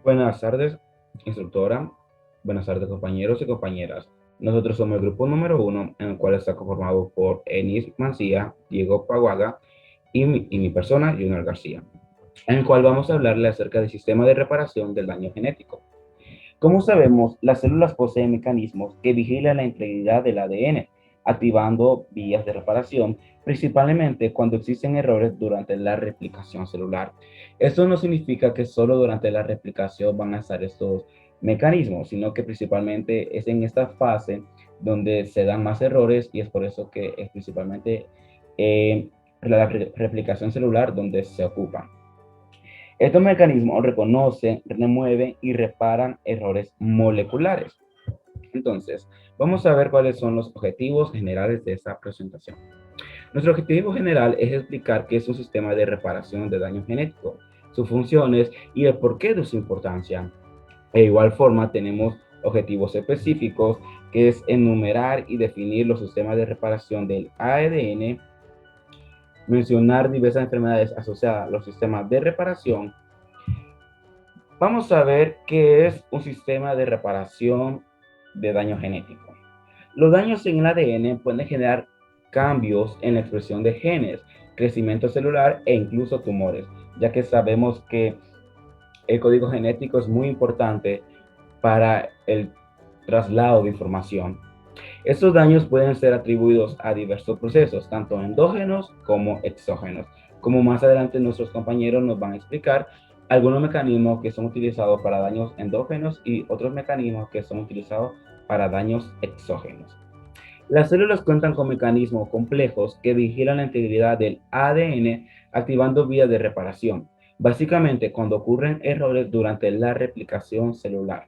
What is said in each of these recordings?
Buenas tardes, instructora. Buenas tardes, compañeros y compañeras. Nosotros somos el grupo número uno, en el cual está conformado por Enis Mancía, Diego Paguaga y mi persona, Junior García, en el cual vamos a hablarle acerca del sistema de reparación del daño genético. Como sabemos, las células poseen mecanismos que vigilan la integridad del ADN, activando vías de reparación, principalmente cuando existen errores durante la replicación celular. Esto no significa que solo durante la replicación van a estar estos mecanismos, sino que principalmente es en esta fase donde se dan más errores y es por eso que es principalmente la replicación celular donde se ocupan. Estos mecanismos reconocen, remueven y reparan errores moleculares. Entonces, vamos a ver cuáles son los objetivos generales de esta presentación. Nuestro objetivo general es explicar qué es un sistema de reparación de daño genético, sus funciones y el porqué de su importancia. De igual forma, tenemos objetivos específicos, que es enumerar y definir los sistemas de reparación del ADN, mencionar diversas enfermedades asociadas a los sistemas de reparación. Vamos a ver qué es un sistema de reparación de daño genético. Los daños en el ADN pueden generar cambios en la expresión de genes, crecimiento celular e incluso tumores, ya que sabemos que el código genético es muy importante para el traslado de información. Estos daños pueden ser atribuidos a diversos procesos, tanto endógenos como exógenos. Como más adelante nuestros compañeros nos van a explicar algunos mecanismos que son utilizados para daños endógenos y otros mecanismos que son utilizados para daños exógenos. Las células cuentan con mecanismos complejos que vigilan la integridad del ADN activando vías de reparación, básicamente cuando ocurren errores durante la replicación celular.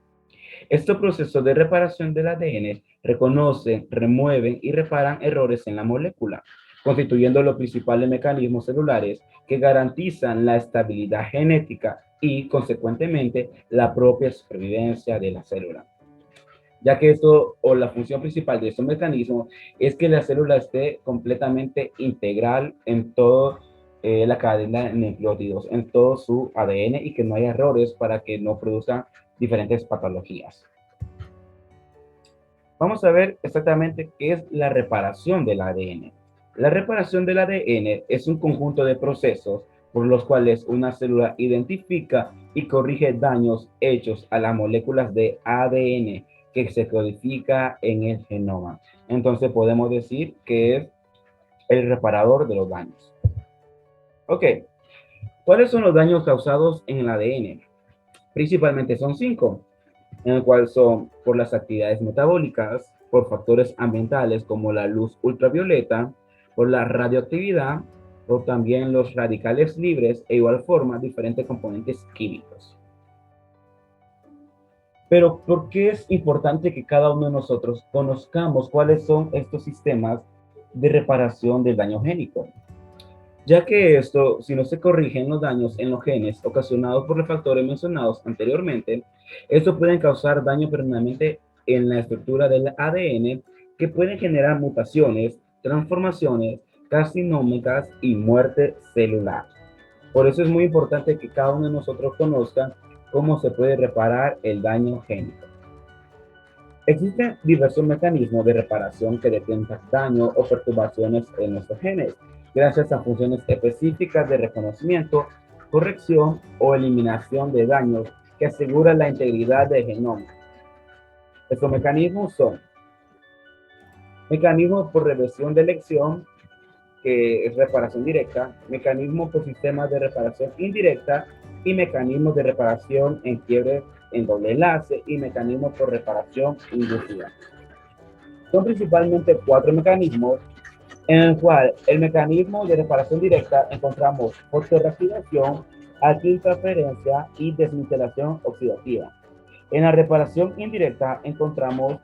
Estos procesos de reparación del ADN reconocen, remueven y reparan errores en la molécula, constituyendo los principales mecanismos celulares que garantizan la estabilidad genética y, consecuentemente, la propia supervivencia de la célula, ya que esto o la función principal de estos mecanismos es que la célula esté completamente integral en toda la cadena de nucleótidos, en todo su ADN y que no haya errores para que no produzcan diferentes patologías. Vamos a ver exactamente qué es la reparación del ADN. La reparación del ADN es un conjunto de procesos por los cuales una célula identifica y corrige daños hechos a las moléculas de ADN que se codifica en el genoma. Entonces podemos decir que es el reparador de los daños. Ok, ¿cuáles son los daños causados en el ADN? Principalmente son cinco, en el cual son por las actividades metabólicas, por factores ambientales como la luz ultravioleta, por la radioactividad, por también los radicales libres e igual forma diferentes componentes químicos. Pero ¿por qué es importante que cada uno de nosotros conozcamos cuáles son estos sistemas de reparación del daño génico? Ya que esto, si no se corrigen los daños en los genes ocasionados por los factores mencionados anteriormente, esto puede causar daño permanente en la estructura del ADN que pueden generar mutaciones, transformaciones carcinómicas y muerte celular. Por eso es muy importante que cada uno de nosotros conozca cómo se puede reparar el daño génico. Existen diversos mecanismos de reparación que detectan daño o perturbaciones en nuestros genes, gracias a funciones específicas de reconocimiento, corrección o eliminación de daños que aseguran la integridad del genoma. Estos mecanismos son mecanismos por reversión de elección, que es reparación directa, mecanismos por sistemas de reparación indirecta y mecanismos de reparación en quiebre en doble enlace y mecanismos por reparación inducida. Son principalmente cuatro mecanismos en el cual el mecanismo de reparación directa encontramos fotorreactivación, alquitransferencia y desmetilación oxidativa. En la reparación indirecta encontramos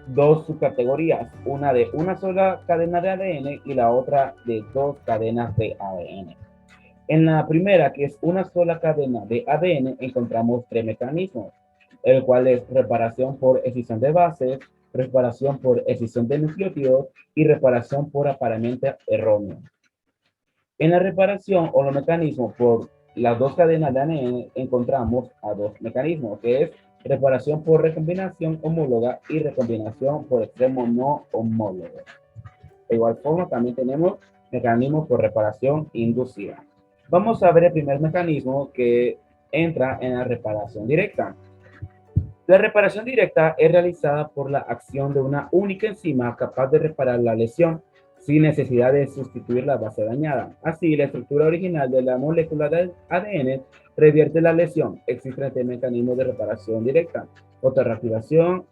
dos subcategorías, una de una sola cadena de ADN y la otra de dos cadenas de ADN. En la primera, que es una sola cadena de ADN, encontramos tres mecanismos, el cual es reparación por escisión de bases, reparación por escisión de nucleótidos y reparación por apareamiento erróneo. En la reparación o los mecanismos por las dos cadenas de ADN encontramos a dos mecanismos, que es reparación por recombinación homóloga y recombinación por extremo no homólogo. De igual forma, también tenemos mecanismos por reparación inducida. Vamos a ver el primer mecanismo que entra en la reparación directa. La reparación directa es realizada por la acción de una única enzima capaz de reparar la lesión sin necesidad de sustituir la base dañada. Así, la estructura original de la molécula del ADN revierte la lesión. Existen este mecanismos de reparación directa: fotorreactivación,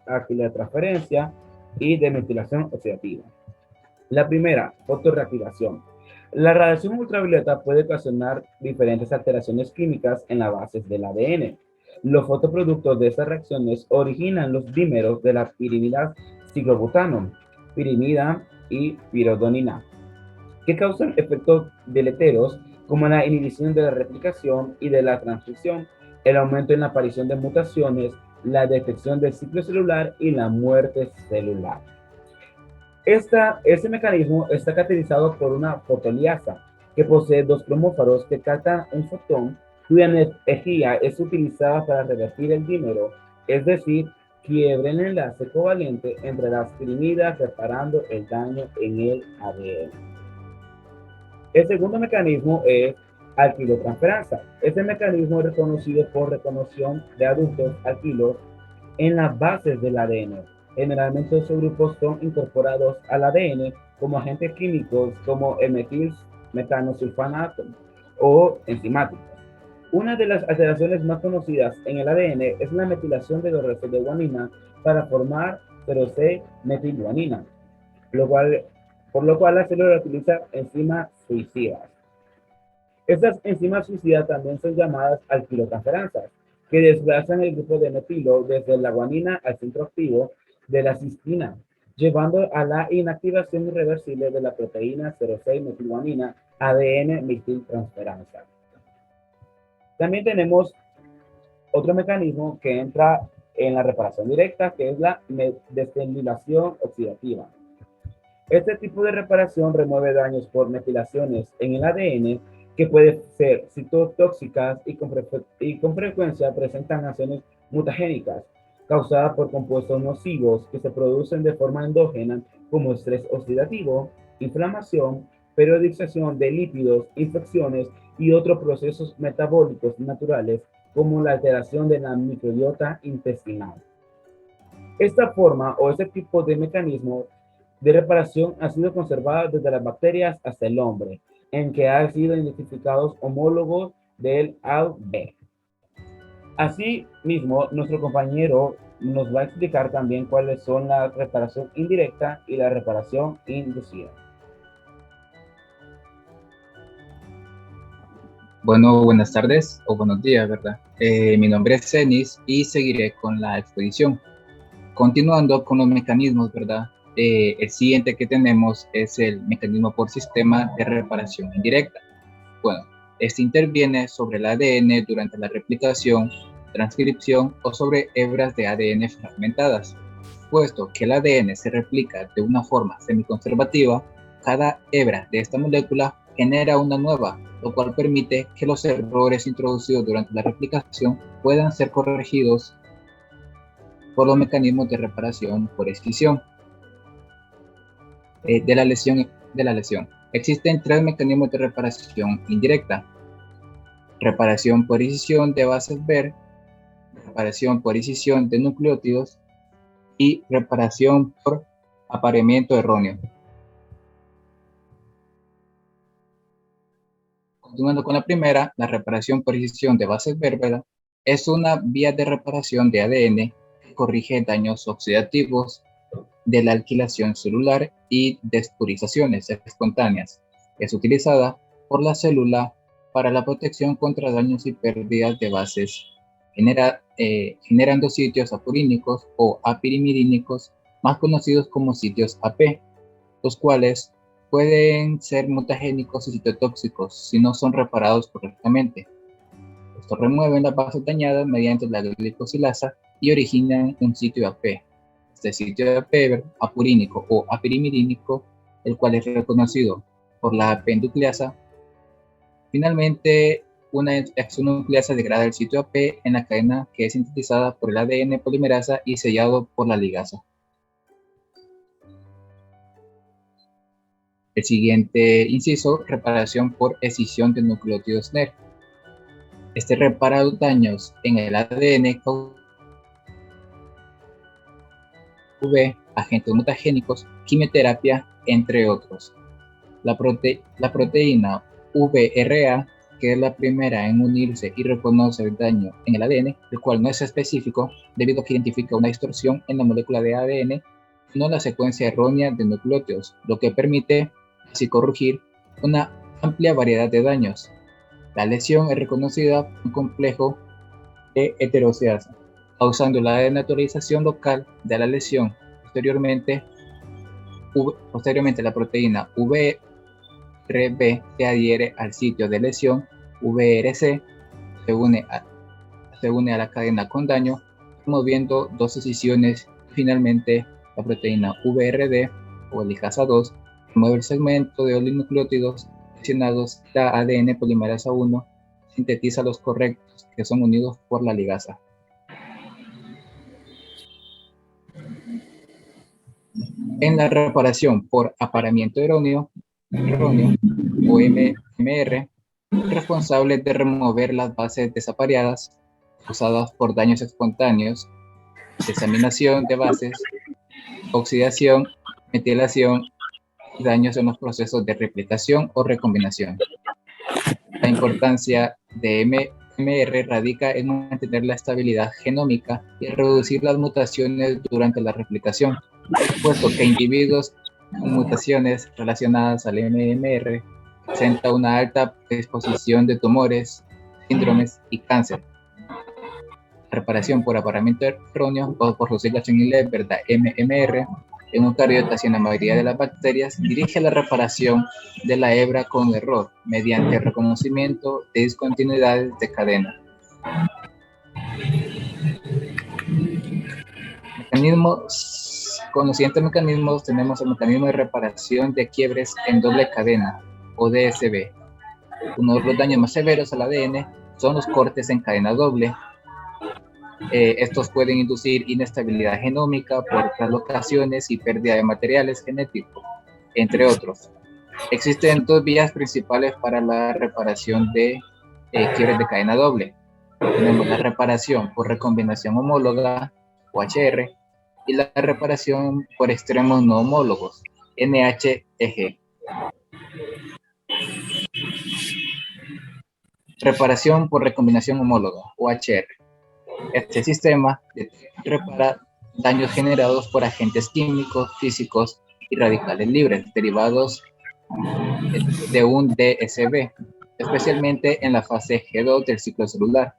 transferencia y demetilación oxidativa. La primera, fotorreactivación. La radiación ultravioleta puede ocasionar diferentes alteraciones químicas en las bases del ADN. Los fotoproductos de estas reacciones originan los dímeros de la pirimida ciclobutano, pirimida y piridonina, que causan efectos deleteros como la inhibición de la replicación y de la transcripción, el aumento en la aparición de mutaciones, la detección del ciclo celular y la muerte celular. Este mecanismo está caracterizado por una fotoliasa que posee dos cromóforos que captan un fotón cuya energía es utilizada para revertir el dímero, es decir, quiebre el enlace covalente entre las pirimidas reparando el daño en el ADN. El segundo mecanismo es alquilotransferasa. Este mecanismo es reconocido por reconoción de adultos alquilos en las bases del ADN. Generalmente estos grupos son incorporados al ADN como agentes químicos como el metilmetanosulfanato o enzimáticos. Una de las alteraciones más conocidas en el ADN es la metilación de los restos de guanina para formar 0,6-metilguanina, lo cual, por lo cual la célula utiliza enzimas suicidas. Estas enzimas suicidas también son llamadas alquilotransferansas, que desplazan el grupo de metilo desde la guanina al centro activo de la cistina, llevando a la inactivación irreversible de la proteína 0,6-metilguanina ADN metiltransferasa. También tenemos otro mecanismo que entra en la reparación directa, que es la desmetilación oxidativa. Este tipo de reparación remueve daños por metilaciones en el ADN que pueden ser citotóxicas y con frecuencia presentan acciones mutagénicas causadas por compuestos nocivos que se producen de forma endógena como estrés oxidativo, inflamación, periodización de lípidos, infecciones y otros procesos metabólicos naturales como la alteración de la microbiota intestinal. Esta forma o este tipo de mecanismo de reparación ha sido conservada desde las bacterias hasta el hombre, en que han sido identificados homólogos del AB. Asimismo, nuestro compañero nos va a explicar también cuáles son la reparación indirecta y la reparación inducida. Bueno, buenas tardes o buenos días, ¿verdad? Mi nombre es Cenis y seguiré con la exposición. Continuando con los mecanismos, ¿verdad? El siguiente que tenemos es el mecanismo por sistema de reparación indirecta. Bueno, este interviene sobre el ADN durante la replicación, transcripción o sobre hebras de ADN fragmentadas. Puesto que el ADN se replica de una forma semiconservativa, cada hebra de esta molécula genera una nueva, lo cual permite que los errores introducidos durante la replicación puedan ser corregidos por los mecanismos de reparación por escisión de la lesión. Existen tres mecanismos de reparación indirecta: reparación por escisión de bases Ver, reparación por escisión de nucleótidos y reparación por apareamiento erróneo. Continuando con la primera, la reparación por escisión de bases Ver, ¿verdad? Es una vía de reparación de ADN que corrige daños oxidativos de la alquilación celular y despurizaciones espontáneas. Es utilizada por la célula para la protección contra daños y pérdidas de bases, generando sitios apurínicos o apirimirínicos, más conocidos como sitios AP, los cuales pueden ser mutagénicos y citotóxicos si no son reparados correctamente. Estos remueven las bases dañadas mediante la glicosilasa y originan un sitio AP. Este sitio AP apurínico o apirimirínico, el cual es reconocido por la AP nucleasa, finalmente una exonucleasa degrada el sitio AP en la cadena que es sintetizada por el ADN polimerasa y sellado por la ligasa. El siguiente inciso, reparación por escisión de nucleótidos NER. Este repara daños en el ADN V, agentes mutagénicos, quimioterapia, entre otros. La proteína VRA, que es la primera en unirse y reconoce el daño en el ADN, el cual no es específico debido a que identifica una distorsión en la molécula de ADN, no la secuencia errónea de nucleótidos, lo que permite así corregir una amplia variedad de daños. La lesión es reconocida por un complejo de heteroseasa, causando la denaturalización local de la lesión. Posteriormente la proteína VRB se adhiere al sitio de lesión VRC, se une a la cadena con daño, moviendo dos escisiones. Finalmente, la proteína VRD o ligasa 2 mueve el segmento de oligonucleótidos lesionados. La ADN polimerasa 1 sintetiza los correctos que son unidos por la ligasa. En la reparación por apareamiento erróneo o MR, responsable de remover las bases desapareadas causadas por daños espontáneos, desaminación de bases, oxidación, metilación y daños en los procesos de replicación o recombinación. La importancia de MR radica en mantener la estabilidad genómica y reducir las mutaciones durante la replicación, puesto que individuos con mutaciones relacionadas al MMR presentan una alta predisposición de tumores, síndromes y cáncer. Reparación por apareamiento erróneo, o por sus siglas en inglés, ¿verdad? MMR, en eucariotas y en la mayoría de las bacterias, dirige la reparación de la hebra con error mediante el reconocimiento de discontinuidades de cadena. Con los siguientes mecanismos tenemos el mecanismo de reparación de quiebres en doble cadena, o DSB. Uno de los daños más severos al ADN son los cortes en cadena doble. Estos pueden inducir inestabilidad genómica por translocaciones y pérdida de materiales genéticos, entre otros. Existen dos vías principales para la reparación de quiebres de cadena doble. Tenemos la reparación por recombinación homóloga, o HR, y la reparación por extremos no homólogos, NHEG. Reparación por recombinación homóloga, o HR. Este sistema repara daños generados por agentes químicos, físicos y radicales libres derivados de un DSB, especialmente en la fase G2 del ciclo celular.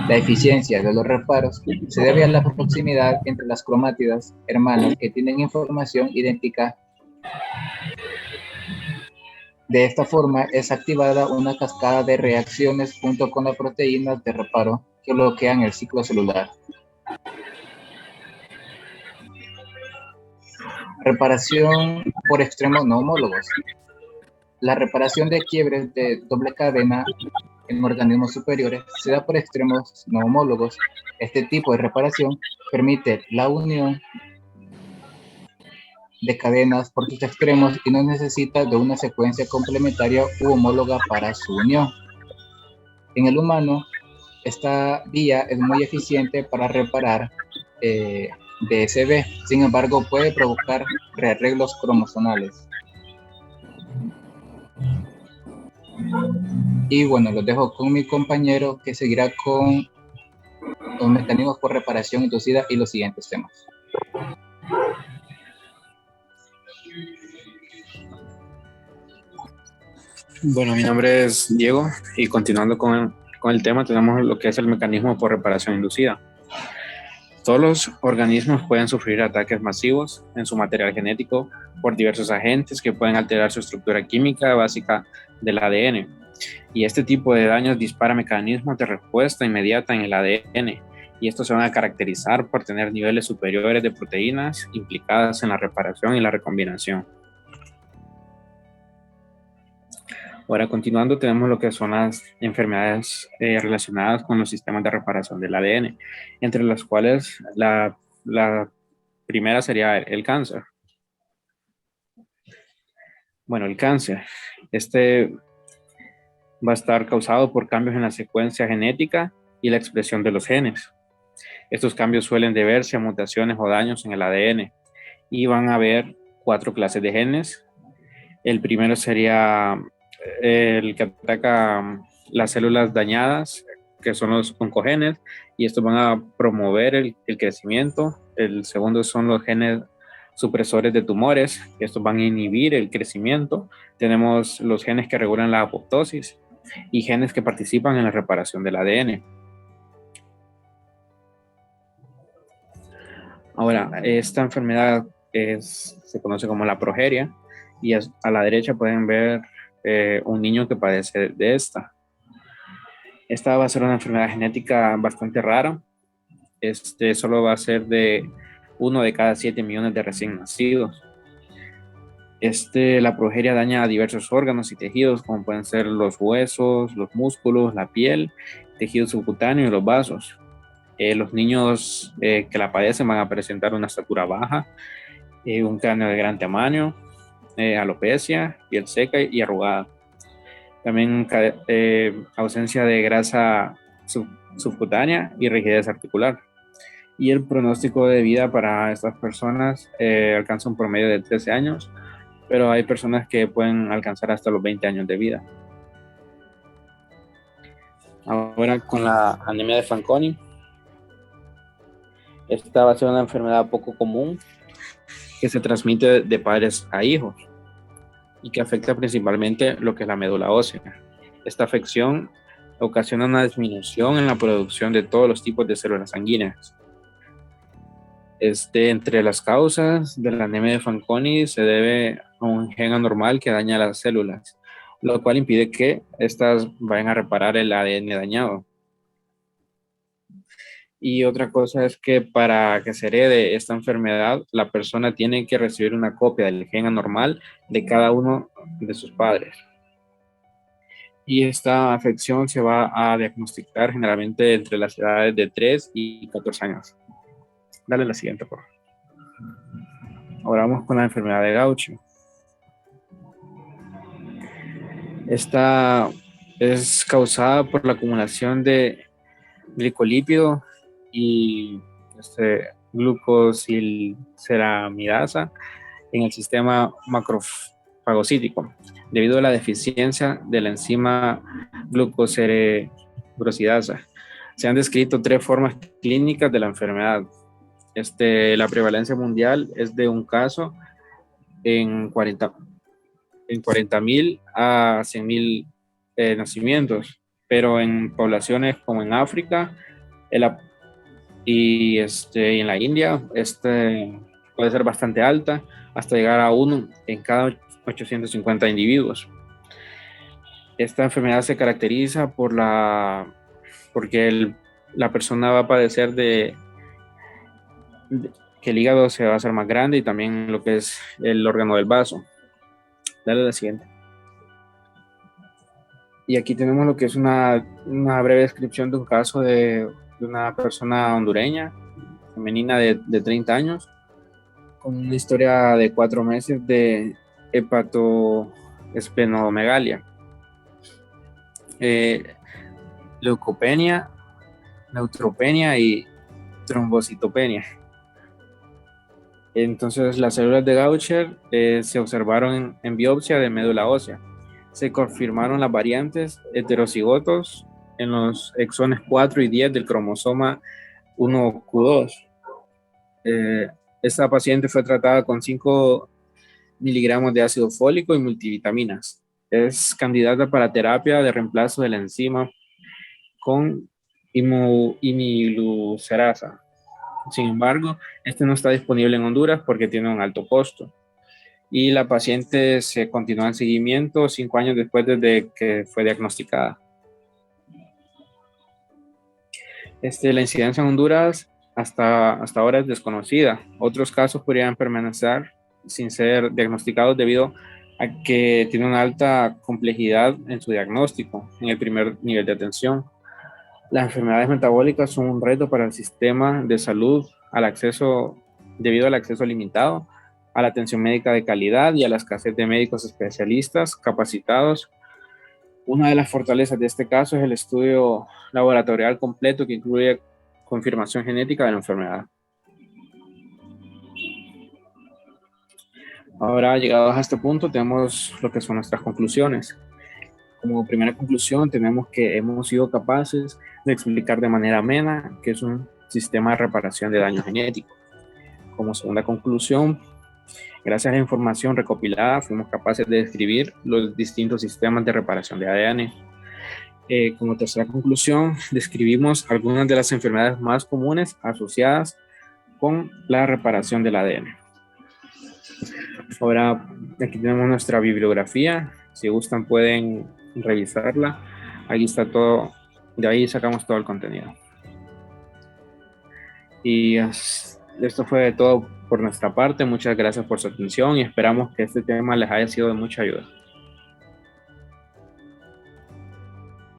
La eficiencia de los reparos se debe a la proximidad entre las cromátidas hermanas que tienen información idéntica. De esta forma es activada una cascada de reacciones junto con las proteínas de reparo que bloquean el ciclo celular. Reparación por extremos no homólogos. La reparación de quiebres de doble cadena en organismos superiores se da por extremos no homólogos. Este tipo de reparación permite la unión de cadenas por sus extremos y no necesita de una secuencia complementaria u homóloga para su unión. En el humano, esta vía es muy eficiente para reparar DSB, sin embargo puede provocar rearreglos cromosomales. Y bueno, los dejo con mi compañero que seguirá con los mecanismos por reparación inducida y los siguientes temas. Bueno, mi nombre es Diego y continuando con el tema tenemos lo que es el mecanismo por reparación inducida. Todos los organismos pueden sufrir ataques masivos en su material genético por diversos agentes que pueden alterar su estructura química básica del ADN. Y este tipo de daños dispara mecanismos de respuesta inmediata en el ADN. Y estos se van a caracterizar por tener niveles superiores de proteínas implicadas en la reparación y la recombinación. Ahora, continuando, tenemos lo que son las enfermedades relacionadas con los sistemas de reparación del ADN, entre las cuales la primera sería el cáncer. Bueno, el cáncer. Este va a estar causado por cambios en la secuencia genética y la expresión de los genes. Estos cambios suelen deberse a mutaciones o daños en el ADN y van a haber 4 clases de genes. El primero sería el que ataca las células dañadas, que son los oncogenes, y estos van a promover el crecimiento. El segundo son los genes supresores de tumores, que estos van a inhibir el crecimiento. Tenemos los genes que regulan la apoptosis y genes que participan en la reparación del ADN. Ahora, esta enfermedad se conoce como la progeria, y a la derecha pueden ver un niño que padece de esta. Esta va a ser una enfermedad genética bastante rara. Solo va a ser de 1 de cada 7 millones de recién nacidos. La progeria daña a diversos órganos y tejidos, como pueden ser los huesos, los músculos, la piel, tejido subcutáneo y los vasos. Los niños que la padecen van a presentar una estatura baja, un cráneo de gran tamaño, alopecia, piel seca y arrugada. También ausencia de grasa subcutánea y rigidez articular. Y el pronóstico de vida para estas personas alcanza un promedio de 13 años, pero hay personas que pueden alcanzar hasta los 20 años de vida. Ahora, con la anemia de Fanconi. Esta va a ser una enfermedad poco común que se transmite de padres a hijos y que afecta principalmente lo que es la médula ósea. Esta afección ocasiona una disminución en la producción de todos los tipos de células sanguíneas. Entre las causas de la anemia de Fanconi se debe a un gen anormal que daña las células, lo cual impide que éstas vayan a reparar el ADN dañado. Y otra cosa es que para que se herede esta enfermedad, la persona tiene que recibir una copia del gen anormal de cada uno de sus padres. Y esta afección se va a diagnosticar generalmente entre las edades de 3 y 14 años. Dale la siguiente, por favor. Ahora vamos con la enfermedad de Gaucher. Esta es causada por la acumulación de glicolípido y glucosilceramidasa en el sistema macrofagocítico, debido a la deficiencia de la enzima glucocerebrosidasa. Se han descrito 3 formas clínicas de la enfermedad. La prevalencia mundial es de un caso en 40,000 a 100,000 nacimientos, pero en poblaciones como en África y en la India puede ser bastante alta, hasta llegar a 1 en cada 850 individuos. Esta enfermedad se caracteriza porque la persona va a padecer que el hígado se va a hacer más grande y también lo que es el órgano del vaso. Dale a la siguiente. Y aquí tenemos lo que es una breve descripción de un caso de una persona hondureña, femenina de 30 años, con una historia de 4 meses de hepatoesplenomegalia, leucopenia, neutropenia y trombocitopenia. Entonces, las células de Gaucher se observaron en biopsia de médula ósea. Se confirmaron las variantes heterocigotos en los exones 4 y 10 del cromosoma 1q2. Esta paciente fue tratada con 5 miligramos de ácido fólico y multivitaminas. Es candidata para terapia de reemplazo de la enzima con imilucerasa. Sin embargo, no está disponible en Honduras porque tiene un alto costo. Y la paciente se continúa en seguimiento 5 años después de que fue diagnosticada. La incidencia en Honduras hasta ahora es desconocida. Otros casos podrían permanecer sin ser diagnosticados debido a que tiene una alta complejidad en su diagnóstico en el primer nivel de atención. Las enfermedades metabólicas son un reto para el sistema de salud debido al acceso limitado a la atención médica de calidad y a la escasez de médicos especialistas capacitados. Una de las fortalezas de este caso es el estudio laboratorial completo que incluye confirmación genética de la enfermedad. Ahora, llegados a este punto, tenemos lo que son nuestras conclusiones. Como primera conclusión, tenemos que hemos sido capaces de explicar de manera amena qué es un sistema de reparación de daño genético. Como segunda conclusión, gracias a la información recopilada, fuimos capaces de describir los distintos sistemas de reparación de ADN. Como tercera conclusión, describimos algunas de las enfermedades más comunes asociadas con la reparación del ADN. Ahora, aquí tenemos nuestra bibliografía. Si gustan, pueden revisarla. Ahí está todo. De ahí sacamos todo el contenido. Y esto fue todo por nuestra parte. Muchas gracias por su atención y esperamos que este tema les haya sido de mucha ayuda.